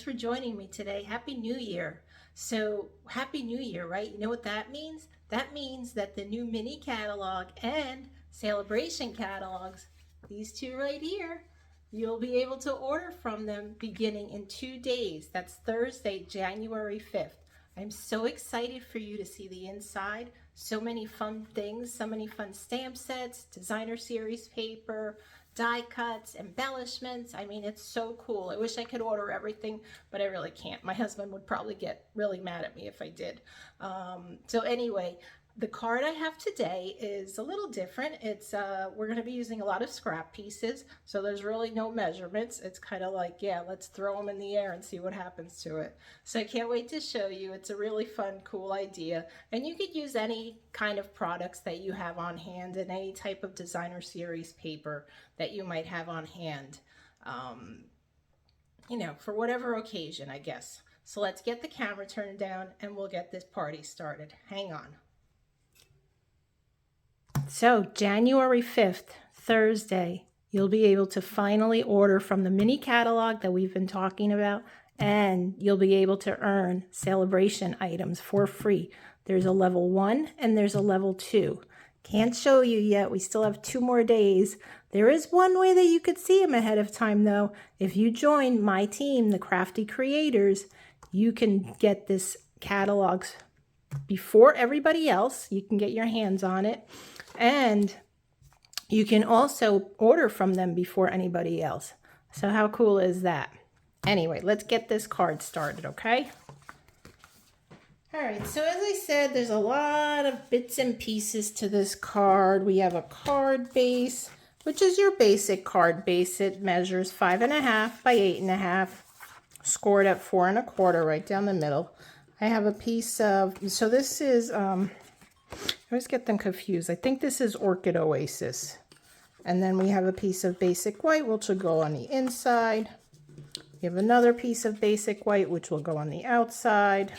for joining me today. Happy New Year. So, Happy New Year, right? You know what that means? That means that the new mini catalog and celebration catalogs, these two right here, you'll be able to order from them beginning in 2 days. That's Thursday, January 5th. I'm so excited for you to see the inside. So many fun things, so many fun stamp sets, designer series paper, die cuts, embellishments. I mean, it's so cool. I wish I could order everything, but I really can't. My husband would probably get really mad at me if I did. So anyway, the card I have today is a little different. It's we're going to be using a lot of scrap pieces, so there's really no measurements. It's kind of like, yeah, let's throw them in the air and see what happens to it. So I can't wait to show you. It's a really fun, cool idea, and you could use any kind of products that you have on hand and any type of designer series paper that you might have on hand, you know, for whatever occasion, I guess. So let's get the camera turned down and we'll get this party started. Hang on. So January 5th, Thursday, you'll be able to finally order from the mini catalog that we've been talking about, and you'll be able to earn celebration items for free. There's a level 1 and there's a level 2. Can't show you yet. We still have 2 more days. There is one way that you could see them ahead of time, though. If you join my team, the Crafty Creators, you can get this catalog before everybody else. You can get your hands on it. And you can also order from them before anybody else. So how cool is that? Anyway, let's get this card started, okay? All right, so as I said, there's a lot of bits and pieces to this card. We have a card base, which is your basic card base. It measures 5.5 by 8.5, scored at 4 1/4 right down the middle. I have a piece of, so this is, I always get them confused. I think this is Orchid Oasis. And then we have a piece of basic white, which will go on the inside. We have another piece of basic white, which will go on the outside.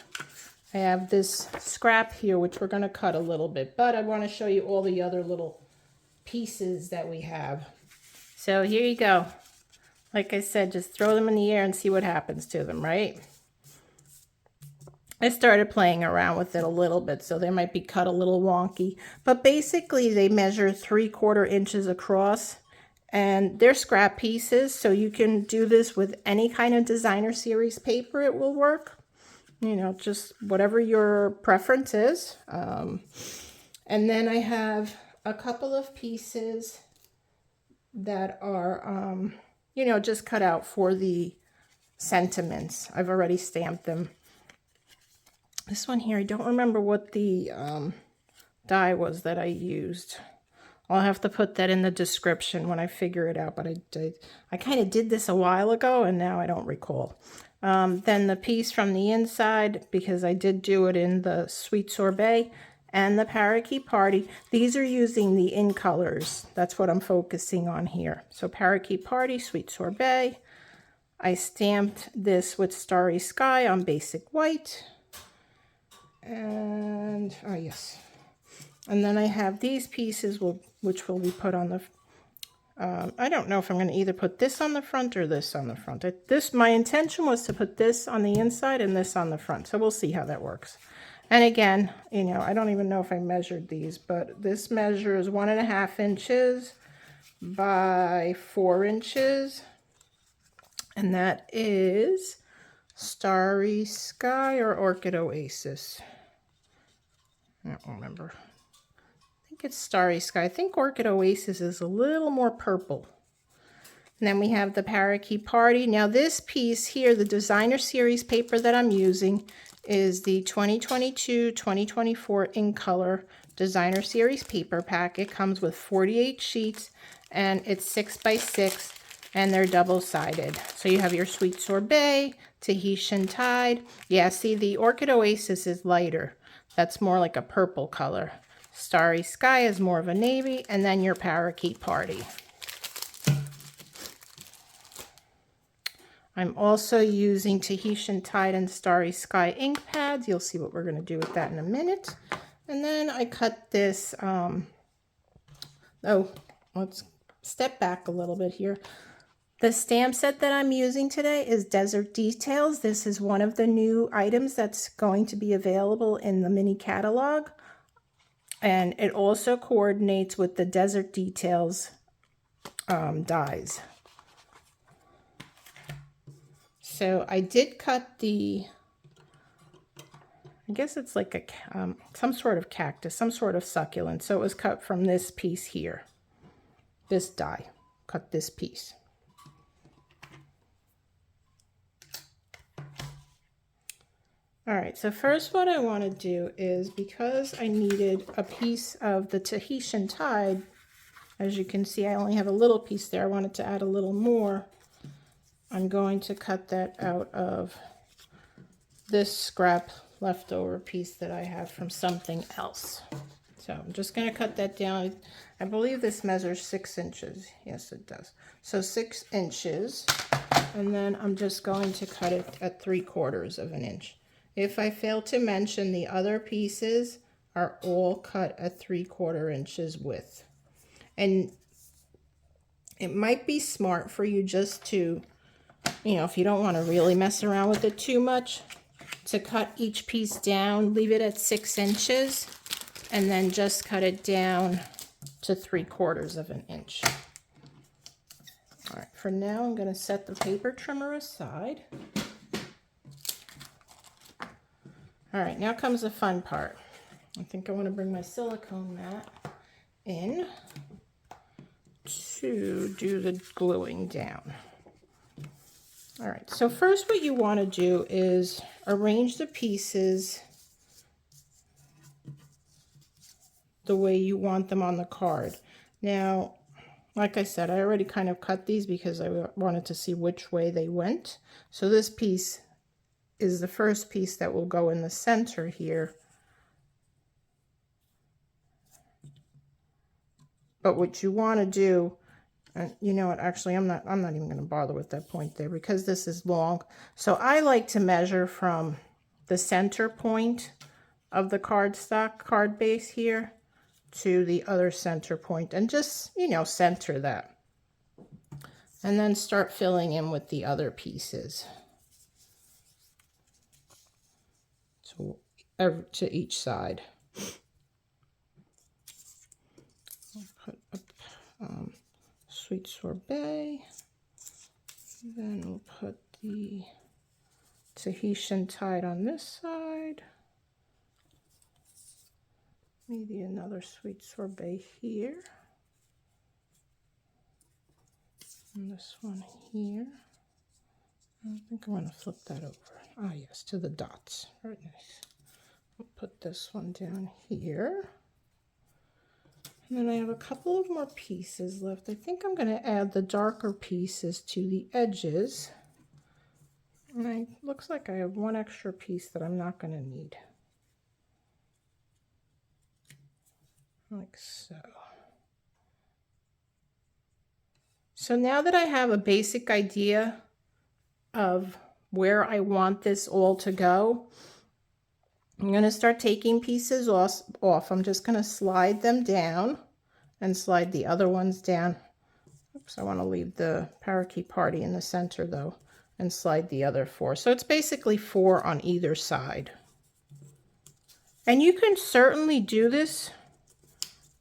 I have this scrap here, which we're going to cut a little bit, but I want to show you all the other little pieces that we have. So here you go. Like I said, just throw them in the air and see what happens to them, right? I started playing around with it a little bit, so they might be cut a little wonky. But basically, they measure 3/4 inches across, and they're scrap pieces, so you can do this with any kind of designer series paper. It will work. You know, just whatever your preference is. And then I have a couple of pieces that are, you know, just cut out for the sentiments. I've already stamped them. This one here, I don't remember what the die was that I used. I'll have to put that in the description when I figure it out, but I kind of did this a while ago and now I don't recall. Then the piece from the inside, because I did do it in the Sweet Sorbet and the Parakeet Party. These are using the in colors. That's what I'm focusing on here. So Parakeet Party, Sweet Sorbet. I stamped this with Starry Sky on basic white. And, oh yes. And then I have these pieces which will be put on the, I don't know if I'm going to either put this on the front or this on the front. My intention was to put this on the inside and this on the front. So we'll see how that works. And again, you know, I don't even know if I measured these, but this measures 1.5 inches by 4 inches. And that is Starry Sky or Orchid Oasis. I don't remember. I think it's Starry Sky. I think Orchid Oasis is a little more purple. And then we have the Parakeet Party. Now this piece here, the designer series paper that I'm using is the 2022-2024 in color designer series paper pack. It comes with 48 sheets and it's 6 by 6 and they're double-sided. So you have your Sweet Sorbet, Tahitian Tide. Yeah, see, the Orchid Oasis is lighter. That's more like a purple color. Starry Sky is more of a navy, and then your Parakeet Party. I'm also using Tahitian Tide and Starry Sky ink pads. You'll see what we're going to do with that in a minute. And then I cut this, let's step back a little bit here. The stamp set that I'm using today is Desert Details. This is one of the new items that's going to be available in the mini catalog. And it also coordinates with the Desert Details dies. So I did cut the, I guess it's like a some sort of cactus, some sort of succulent. So it was cut from this piece here. This die, cut this piece. All right, so first what I want to do is, because I needed a piece of the Tahitian tide, as you can see, I only have a little piece there. I wanted to add a little more. I'm going to cut that out of this scrap leftover piece that I have from something else. So I'm just going to cut that down. I believe this measures 6 inches. Yes, it does. So 6 inches. And then I'm just going to cut it at 3/4 of an inch. If I fail to mention, the other pieces are all cut at 3/4 inches width. And it might be smart for you just to, you know, if you don't want to really mess around with it too much, to cut each piece down, leave it at 6 inches, and then just cut it down to 3/4 of an inch. All right, for now, I'm going to set the paper trimmer aside. All right, now comes the fun part. I think I want to bring my silicone mat in to do the gluing down. All right, so first what you want to do is arrange the pieces the way you want them on the card. Now, like I said, I already kind of cut these because I wanted to see which way they went. So this piece is the first piece that will go in the center here. But what you want to do, and you know what, actually I'm not even going to bother with that point there because this is long. So I like to measure from the center point of the cardstock card base here to the other center point, and just, you know, center that. And then start filling in with the other pieces to each side. I'll put a sweet sorbet. Then we'll put the Tahitian tide on this side. Maybe another sweet sorbet here. And this one here. I think I want to flip that over. Ah, yes, to the dots. Very nice. We'll put this one down here. And then I have a couple of more pieces left. I think I'm going to add the darker pieces to the edges. And it looks like I have one extra piece that I'm not going to need. Like so. So now that I have a basic idea of where I want this all to go, I'm going to start taking pieces off. I'm just going to slide them down and slide the other ones down. Oops, I want to leave the parakeet party in the center though, and slide the other 4. So it's basically 4 on either side. And you can certainly do this.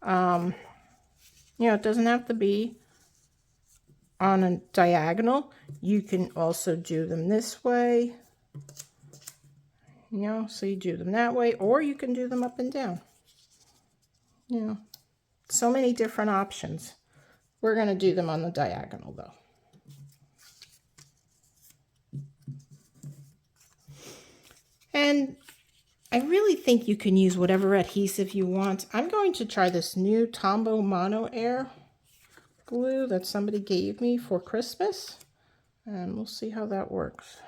You know, it doesn't have to be on a diagonal. You can also do them this way. You know, so you do them that way, or you can do them up and down. You know, so many different options. We're going to do them on the diagonal though. And I really think you can use whatever adhesive you want. I'm going to try this new Tombow Mono Air glue that somebody gave me for Christmas, and we'll see how that works.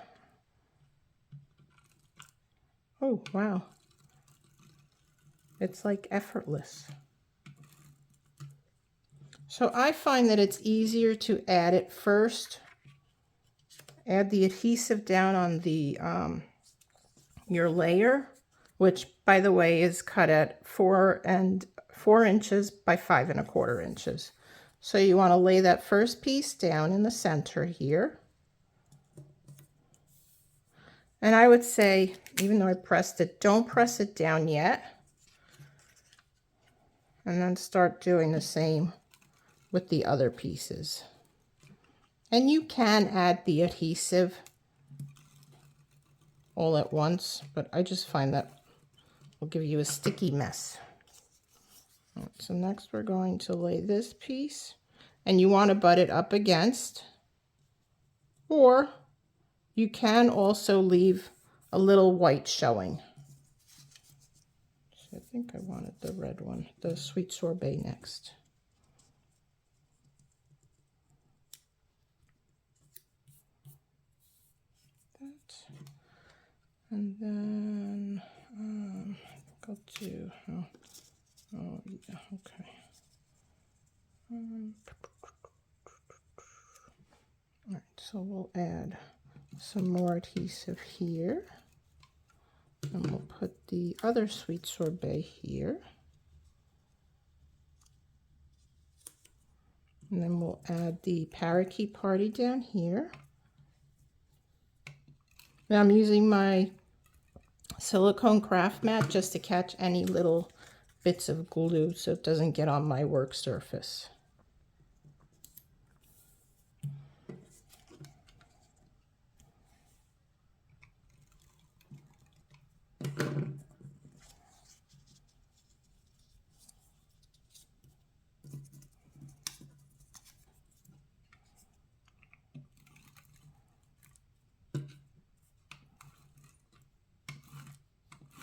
Oh, wow. It's like effortless. So I find that it's easier to add it first. Add the adhesive down on the your layer, which by the way is cut at 4 inches by 5 1/4 inches. So you want to lay that first piece down in the center here. And I would say, even though I pressed it, don't press it down yet. And then start doing the same with the other pieces. And you can add the adhesive all at once, but I just find that will give you a sticky mess. Right, so next we're going to lay this piece, and you want to butt it up against, or you can also leave a little white showing. So I think I wanted the red one, the sweet sorbet next. That. And then go to, oh yeah, okay. All right, so we'll add some more adhesive here. And we'll put the other sweet sorbet here. And then we'll add the parakeet party down here. Now I'm using my silicone craft mat just to catch any little bits of glue so it doesn't get on my work surface.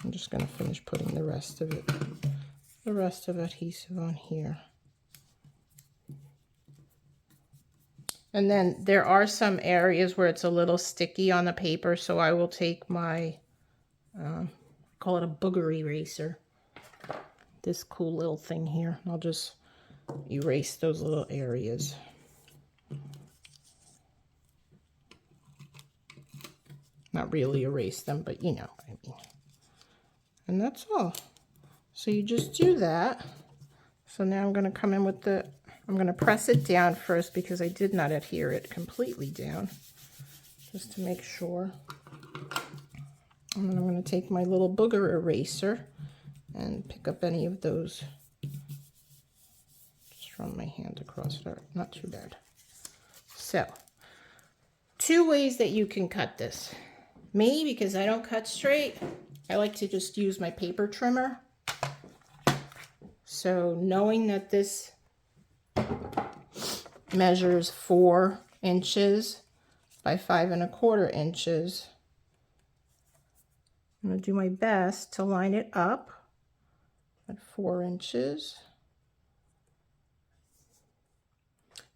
I'm just going to finish putting the rest of adhesive on here. And then there are some areas where it's a little sticky on the paper, so I will take my, call it a booger eraser, this cool little thing here. I'll just erase those little areas. Not really erase them, but you know what I mean. And that's all. So you just do that. So now I'm going to come in with I'm going to press it down first because I did not adhere it completely down, just to make sure. And then I'm going to take my little booger eraser and pick up any of those. Just run my hand across it. Not too bad. So, 2 ways that you can cut this. Me, because I don't cut straight, I like to just use my paper trimmer. So knowing that this measures 4 inches by 5 1/4 inches, I'm going to do my best to line it up at 4 inches.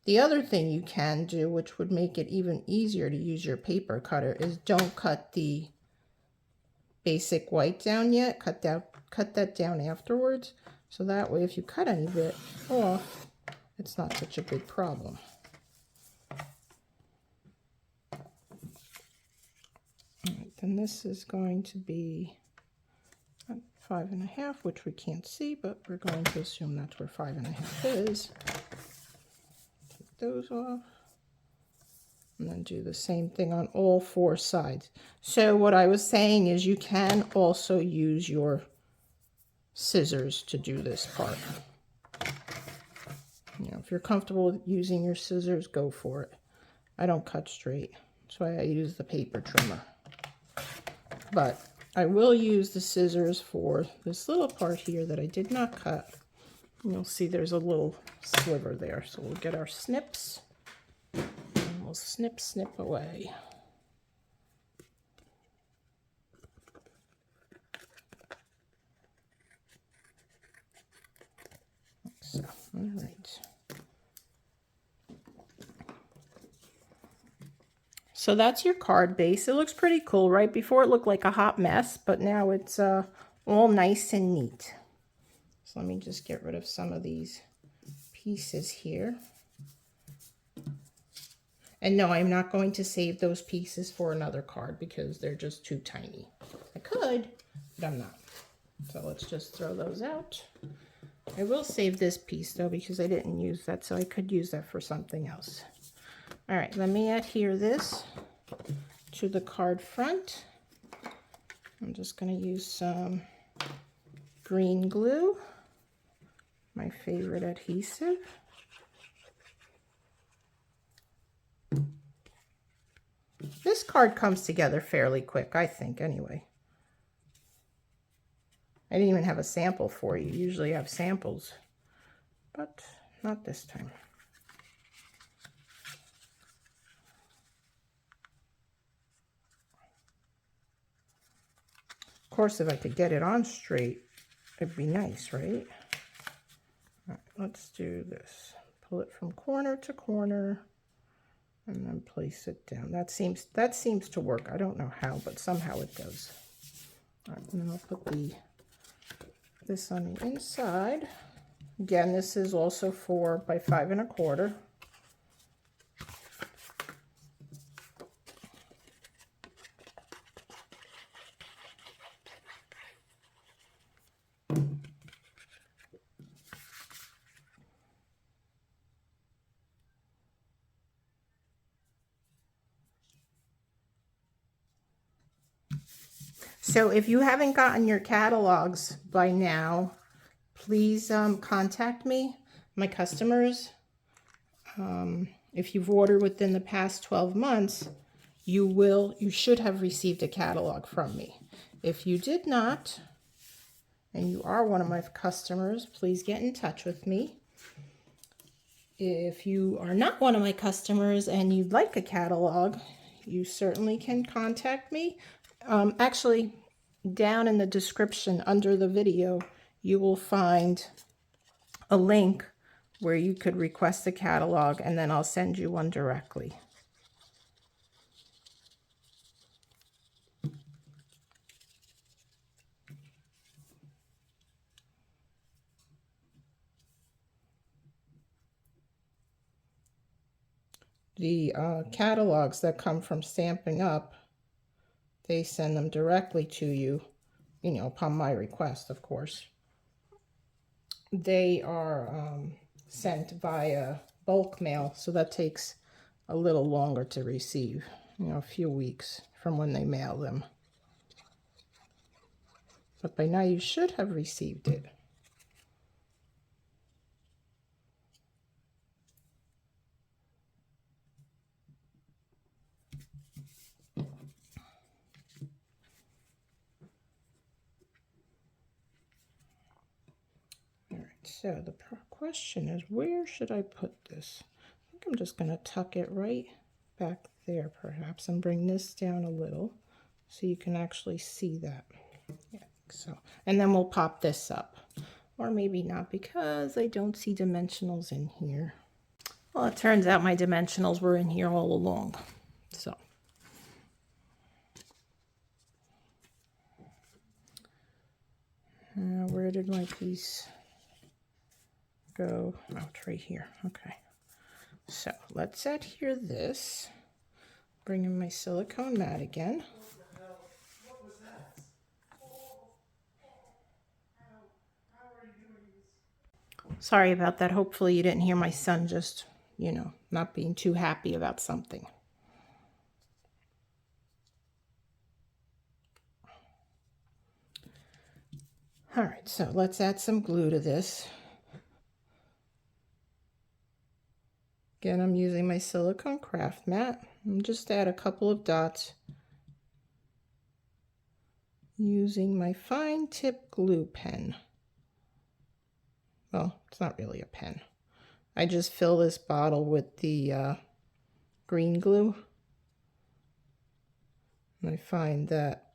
The other thing you can do, which would make it even easier to use your paper cutter, is don't cut the basic white down yet. Cut that down afterwards. So that way, if you cut any of it off, it's not such a big problem. All right, then this is going to be 5 1/2, which we can't see, but we're going to assume that's where 5 1/2 is. Take those off. And then do the same thing on all 4 sides. So what I was saying is you can also use your scissors to do this part. You know, if you're comfortable with using your scissors, go for it. I don't cut straight. That's why I use the paper trimmer. But I will use the scissors for this little part here that I did not cut. You'll see there's a little sliver there. So we'll get our snips. We'll snip, snip away. So, all right. So that's your card base. It looks pretty cool, right? Before it looked like a hot mess, but now it's all nice and neat. So let me just get rid of some of these pieces here. And no, I'm not going to save those pieces for another card because they're just too tiny. I could, but I'm not. So let's just throw those out. I will save this piece though because I didn't use that, so I could use that for something else. All right, let me adhere this to the card front. I'm just going to use some green glue, my favorite adhesive. This card comes together fairly quick, I think, anyway. I didn't even have a sample for you. Usually I have samples, but not this time. Of course, if I could get it on straight, it'd be nice, right? All right, let's do this. Pull it from corner to corner and then place it down. That seems to work. I don't know how, but somehow it does. All right, and then I'll put this on the inside. Again, this is also 4 by 5 1/4. So if you haven't gotten your catalogs by now, please contact me, my customers. If you've ordered within the past 12 months, you should have received a catalog from me. If you did not, and you are one of my customers, please get in touch with me. If you are not one of my customers and you'd like a catalog, you certainly can contact me. Actually, down in the description under the video, you will find a link where you could request a catalog, and then I'll send you one directly. The catalogs that come from Stampin' Up, they send them directly to you, you know, upon my request, of course. They are sent via bulk mail, so that takes a little longer to receive, you know, a few weeks from when they mail them. But by now you should have received it. So the question is, where should I put this? I think I'm just going to tuck it right back there perhaps and bring this down a little so you can actually see that. Yeah, so. And then we'll pop this up. Or maybe not, because I don't see dimensionals in here. Well, it turns out my dimensionals were in here all along. So. Where did my piece go? Oh, it's right here. Okay. So let's adhere this. Bring in my silicone mat again. Sorry about that. Hopefully you didn't hear my son just, you know, not being too happy about something. All right, so let's add some glue to this. Again, I'm using my silicone craft mat. And just add a couple of dots using my fine tip glue pen. Well, it's not really a pen. I just fill this bottle with the green glue. And I find that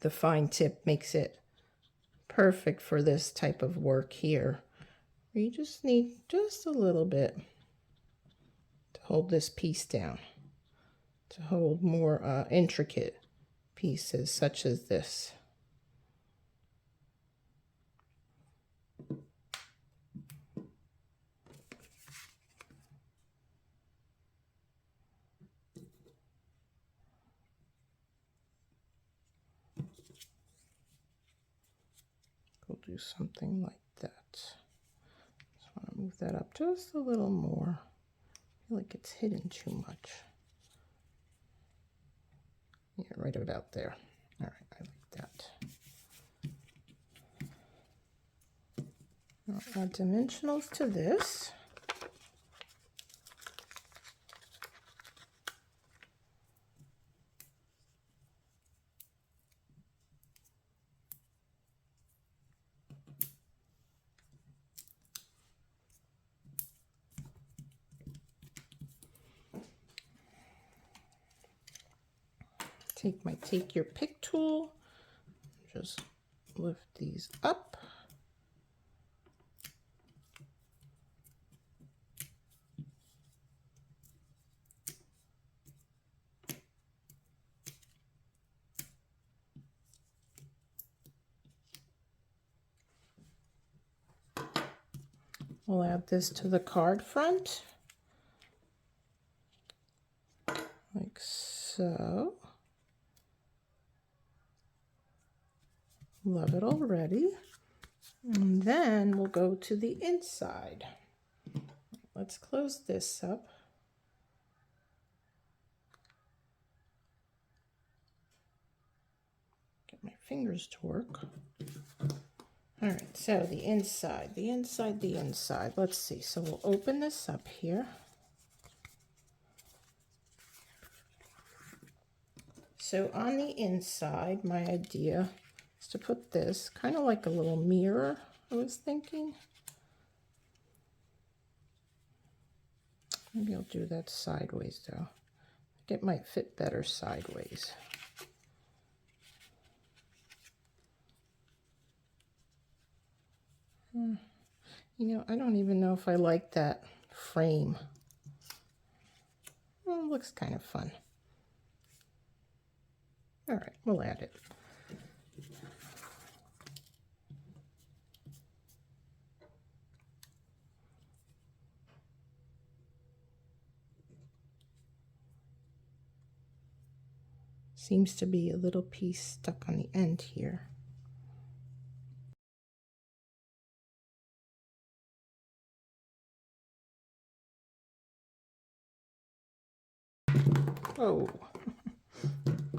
the fine tip makes it perfect for this type of work here. You just need just a little bit to hold this piece down, to hold more intricate pieces such as this. We'll do something like that. Just want to move that up just a little more. I feel like it's hidden too much. Yeah, right about there. All right, I like that. I'll add dimensionals to this. Take your pick tool, just lift these up. We'll add this to the card front, like so. Love it already. And then we'll go to the inside. Let's close this up. Get my fingers to work. All right, so the inside. Let's see. So we'll open this up here. So on the inside, my idea is to put this kind of like a little mirror, I was thinking. Maybe I'll do that sideways though. I think it might fit better sideways. You know, I don't even know if I like that frame. Well, it looks kind of fun. All right, we'll add it. Seems to be a little piece stuck on the end here. Oh,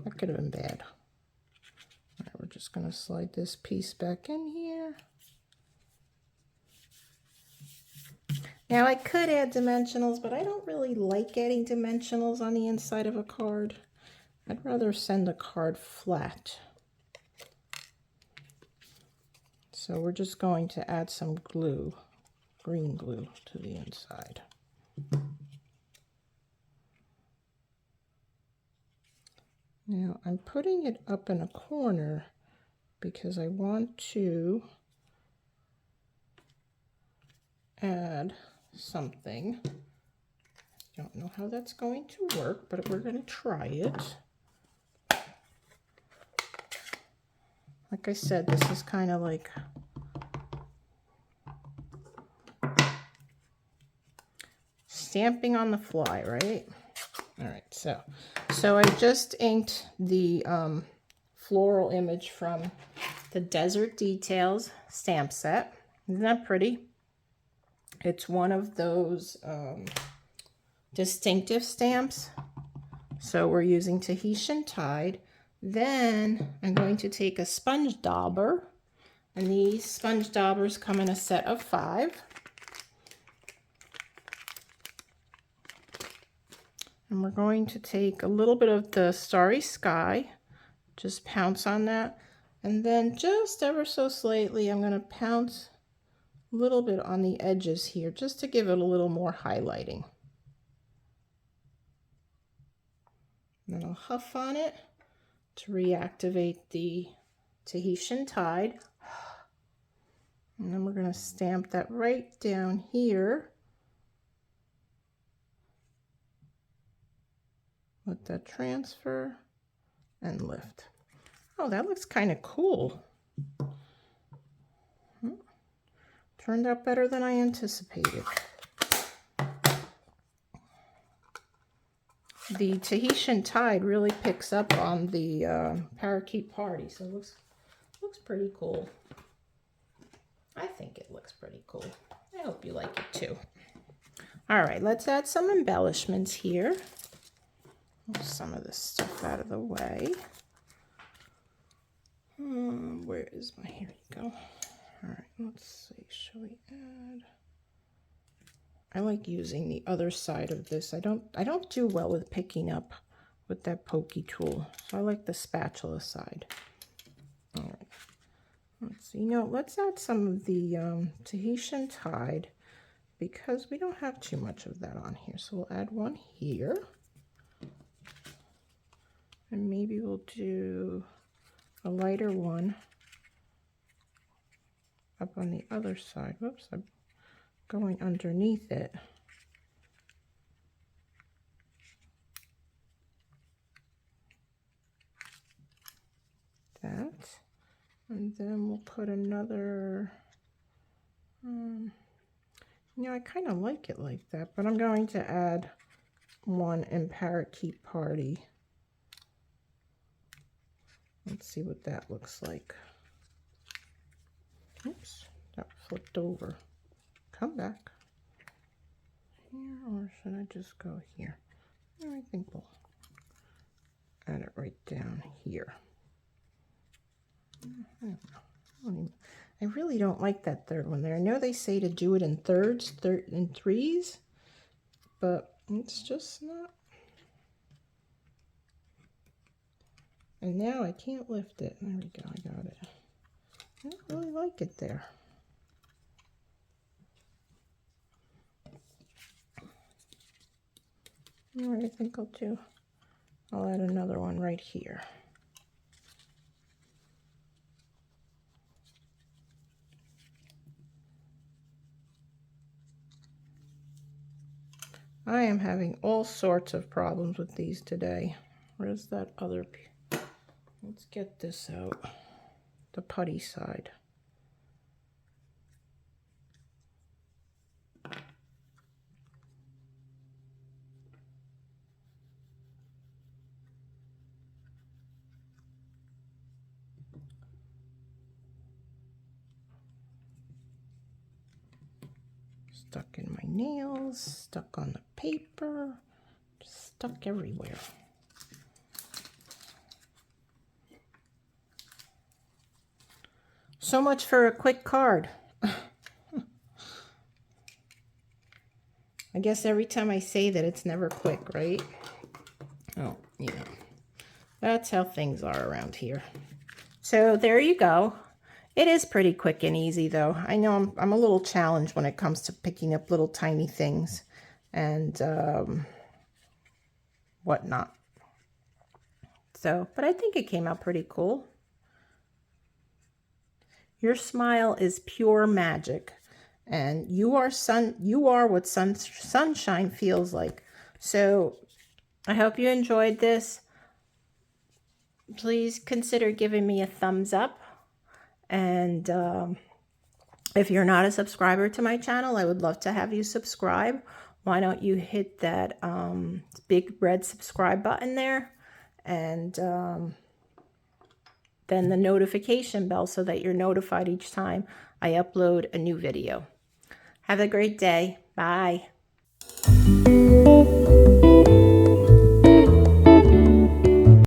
that could have been bad. All right, we're just going to slide this piece back in here. Now I could add dimensionals, but I don't really like adding dimensionals on the inside of a card. I'd rather send a card flat. So we're just going to add some glue, green glue, to the inside. Now I'm putting it up in a corner because I want to add something. Don't know how that's going to work, but we're going to try it. Like I said, this is kind of like stamping on the fly, right? All right, so I just inked the floral image from the Desert Details stamp set. Isn't that pretty? It's one of those distinctive stamps. So we're using Tahitian Tide. Then I'm going to take a sponge dauber, and these sponge daubers come in a set of 5. And we're going to take a little bit of the Starry Sky, just pounce on that, and then just ever so slightly I'm going to pounce a little bit on the edges here just to give it a little more highlighting. And then I'll huff on it to reactivate the Tahitian Tide. And then we're going to stamp that right down here. Let that transfer and lift. Oh, that looks kind of cool. Turned out better than I anticipated. The Tahitian Tide really picks up on the Parakeet Party, so it looks pretty cool. I I think it looks pretty cool. I hope you like it too. All right, let's add some embellishments here. Move some of this stuff out of the way. Where is my, here you go. All right, let's see, shall we add? I like using the other side of this. I don't do well with picking up with that pokey tool, so I like the spatula side. All right, let's see. Let's add some of the Tahitian Tide because we don't have too much of that on here. So we'll add one here, and maybe we'll do a lighter one up on the other side. Whoops, I'm going underneath it. That, and then we'll put another, I kind of like it like that, but I'm going to add one in Parakeet Party. Let's see what that looks like. Oops, that flipped over. Come back. Here, or should I just go here? I think we'll add it right down here. I don't know. I really don't like that third one there. I know they say to do it in thirds, in threes, but it's just not. And now I can't lift it. There we go, I got it. I don't really like it there. You know what I think I'll do? I'll add another one right here. I am having all sorts of problems with these today. Where's that other piece? Let's get this out. The putty side. Stuck in my nails, stuck on the paper, stuck everywhere. So much for a quick card. I guess every time I say that, it's never quick, right? Oh, that's how things are around here. So there you go. It is pretty quick and easy, though. I know I'm a little challenged when it comes to picking up little tiny things and whatnot. So, but I think it came out pretty cool. Your smile is pure magic, and you are what sunshine feels like. So, I hope you enjoyed this. Please consider giving me a thumbs up. And if you're not a subscriber to my channel, I would love to have you subscribe. Why don't you hit that big red subscribe button there, and then the notification bell so that you're notified each time I upload a new video. Have a great day. Bye.